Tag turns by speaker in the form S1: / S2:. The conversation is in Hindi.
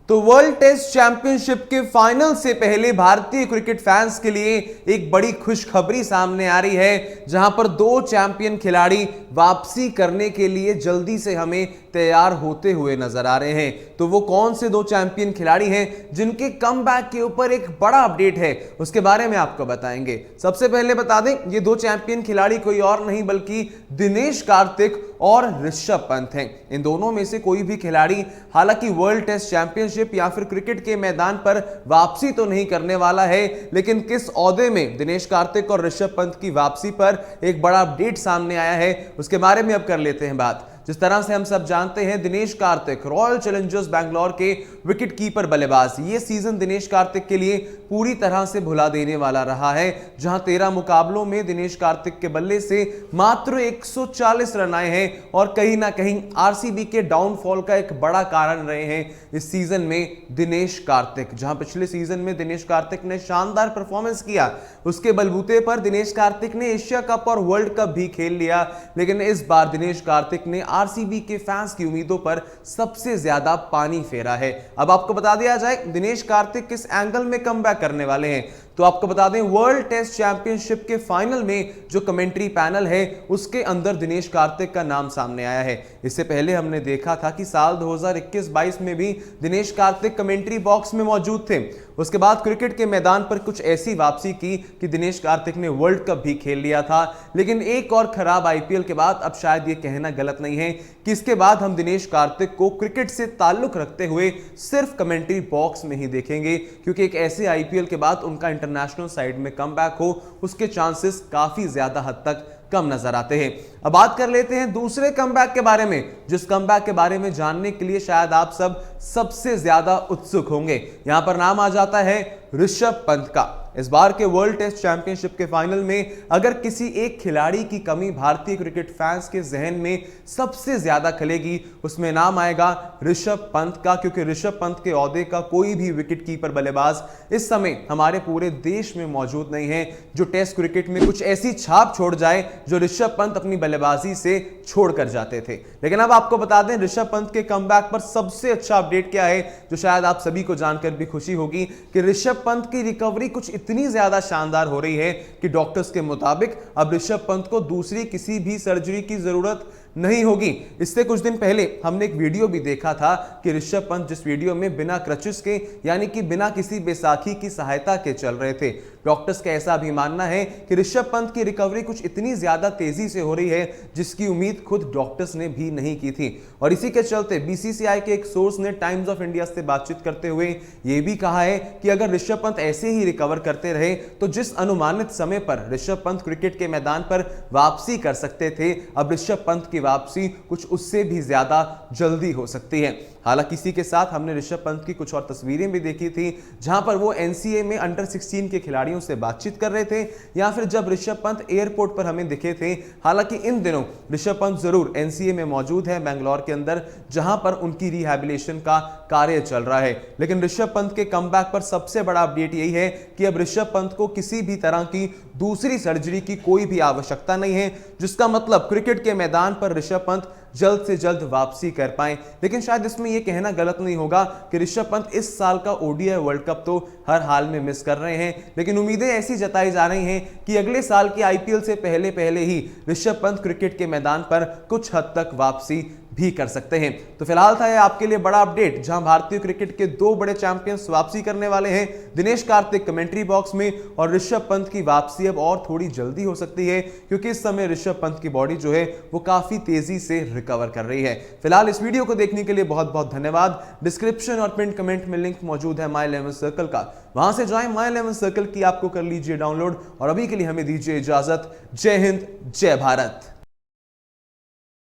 S1: तो वर्ल्ड टेस्ट चैंपियनशिप के फाइनल से पहले भारतीय क्रिकेट फैंस के लिए एक बड़ी खुशखबरी सामने आ रही है, जहां पर दो चैंपियन खिलाड़ी वापसी करने के लिए जल्दी से हमें तैयार होते हुए नजर आ रहे हैं। तो वो कौन से दो चैंपियन खिलाड़ी हैं जिनके कमबैक के ऊपर एक बड़ा अपडेट है, उसके बारे में आपको बताएंगे। सबसे पहले बता दें, ये दो चैंपियन खिलाड़ी कोई और नहीं बल्कि दिनेश कार्तिक और ऋषभ पंत हैं। इन दोनों में से कोई भी खिलाड़ी हालांकि वर्ल्ड टेस्ट चैंपियनशिप या फिर क्रिकेट के मैदान पर वापसी तो नहीं करने वाला है, लेकिन किस ओहदे में दिनेश कार्तिक और ऋषभ पंत की वापसी पर एक बड़ा अपडेट सामने आया है, उसके बारे में अब कर लेते हैं बात। जिस तरह से हम सब जानते हैं, दिनेश कार्तिक रॉयल चैलेंजर्स बैंगलोर के विकेट कीपर बल्लेबाज। ये सीजन दिनेश कार्तिक के लिए पूरी तरह से भुला देने वाला रहा है, जहां 13 मुकाबलों में दिनेश कार्तिक के बल्ले से मात्र 140 रन आए हैं और कहीं ना कहीं आरसीबी के डाउनफॉल का एक बड़ा कारण रहे हैं इस सीजन में दिनेश कार्तिक। जहां पिछले सीजन में दिनेश कार्तिक ने शानदार परफॉर्मेंस किया, उसके बलबूते पर दिनेश कार्तिक ने एशिया कप और वर्ल्ड कप भी खेल लिया, लेकिन इस बार दिनेश कार्तिक ने आरसीबी के फैंस की उम्मीदों पर सबसे ज्यादा पानी फेरा है। अब आपको बता दिया जाए दिनेश कार्तिक किस एंगल में कमबैक करने वाले हैं। तो आपको बता दें, वर्ल्ड टेस्ट चैंपियनशिप के फाइनल में जो कमेंट्री पैनल है उसके अंदर दिनेश कार्तिक का नाम सामने आया है। इससे पहले हमने देखा था कि साल 2021-22 में भी दिनेश कार्तिक कमेंट्री बॉक्स में मौजूद थे। उसके बाद क्रिकेट के मैदान पर कुछ ऐसी वापसी की कि दिनेश कार्तिक ने वर्ल्ड कप भी खेल लिया था, लेकिन एक और खराब आईपीएल के बाद अब शायद यह कहना गलत नहीं है कि इसके बाद हम दिनेश कार्तिक को क्रिकेट से ताल्लुक रखते हुए सिर्फ कमेंट्री बॉक्स में ही देखेंगे, क्योंकि एक ऐसे आईपीएल के बाद उनका इंटरनेशनल साइड में कमबैक हो उसके चांसेस काफी ज्यादा हद तक कम नजर आते हैं। अब बात कर लेते हैं दूसरे कमबैक के बारे में, जिस कमबैक के बारे में जानने के लिए शायद आप सब सबसे ज्यादा उत्सुक होंगे। यहां पर नाम आ जाता है ऋषभ पंत का। इस बार के वर्ल्ड टेस्ट चैंपियनशिप के फाइनल में अगर किसी एक खिलाड़ी की कमी भारतीय क्रिकेट फैंस के जहन में सबसे ज्यादा खलेगी, उसमें नाम आएगा ऋषभ पंत का, क्योंकि ऋषभ पंत के ओहदे का कोई भी विकेट कीपर बल्लेबाज इस समय हमारे पूरे देश में मौजूद नहीं है जो टेस्ट क्रिकेट में कुछ ऐसी छाप छोड़ जाए जो ऋषभ पंत अपनी बल्लेबाजी से छोड़कर जाते थे। लेकिन अब आपको बता दें, ऋषभ पंत के कमबैक पर सबसे अच्छा अपडेट क्या है जो शायद आप सभी को जानकर भी खुशी होगी कि ऋषभ पंत की रिकवरी कुछ इतनी ज्यादा शानदार हो रही है कि डॉक्टर्स के मुताबिक अब ऋषभ पंत को दूसरी किसी भी सर्जरी की जरूरत नहीं होगी। इससे कुछ दिन पहले हमने एक वीडियो भी देखा था कि ऋषभ पंत जिस वीडियो में बिना क्रचेस के यानी कि बिना किसी बैसाखी की सहायता के चल रहे थे। डॉक्टर्स का ऐसा भी मानना है कि ऋषभ पंत की रिकवरी कुछ इतनी ज्यादा तेजी से हो रही है जिसकी उम्मीद खुद डॉक्टर्स ने भी नहीं की थी। और इसी के चलते बीसीसीआई के एक सोर्स ने टाइम्स ऑफ इंडिया से बातचीत करते हुए यह भी कहा है कि अगर ऋषभ पंत ऐसे ही रिकवर करते रहे तो जिस अनुमानित समय पर ऋषभ पंत क्रिकेट के मैदान पर वापसी कर सकते थे, अब ऋषभ पंत की वापसी कुछ उससे भी ज्यादा जल्दी हो सकती है। हालांकि इसी के साथ हमने ऋषभ पंत की कुछ और तस्वीरें भी देखी थी जहां पर वो एनसीए में अंडर 16 के खिलाड़ियों से बातचीत कर रहे थे, या फिर जब ऋषभ पंत एयरपोर्ट पर हमें दिखे थे। हालांकि इन दिनों ऋषभ पंत जरूर एनसीए में मौजूद है बैंगलोर के अंदर, जहां पर उनकी रिहैबिलिटेशन का कार्य चल रहा है। लेकिन ऋषभ पंत के कमबैक पर सबसे बड़ा अपडेट यही है कि अब ऋषभ पंत को किसी भी तरह की दूसरी सर्जरी की कोई भी आवश्यकता नहीं है, जिसका मतलब क्रिकेट के मैदान पर ऋषभ पंत जल्द से जल्द वापसी कर पाएं। लेकिन शायद इसमें यह कहना गलत नहीं होगा कि ऋषभ पंत इस साल का ओडीआई वर्ल्ड कप तो हर हाल में मिस कर रहे हैं, लेकिन उम्मीदें ऐसी जताई जा रही हैं कि अगले साल की आईपीएल से पहले ही ऋषभ पंत क्रिकेट के मैदान पर कुछ हद तक वापसी भी कर सकते हैं। तो फिलहाल था यह आपके लिए बड़ा अपडेट, जहां भारतीय क्रिकेट के दो बड़े चैंपियंस वापसी करने वाले हैं, दिनेश कार्तिक कमेंट्री बॉक्स में और ऋषभ पंत की वापसी अब और थोड़ी जल्दी हो सकती है, क्योंकि इस समय ऋषभ पंत की बॉडी जो है वो काफी तेजी से रिकवर कर रही है। फिलहाल इस वीडियो को देखने के लिए बहुत बहुत धन्यवाद। डिस्क्रिप्शन और पिन कमेंट में लिंक मौजूद है माई 11 सर्कल का, वहां से ज्वाइन माई 11 सर्कल की आपको कर लीजिए डाउनलोड। और अभी के लिए हमें दीजिए इजाजत। जय हिंद, जय भारत।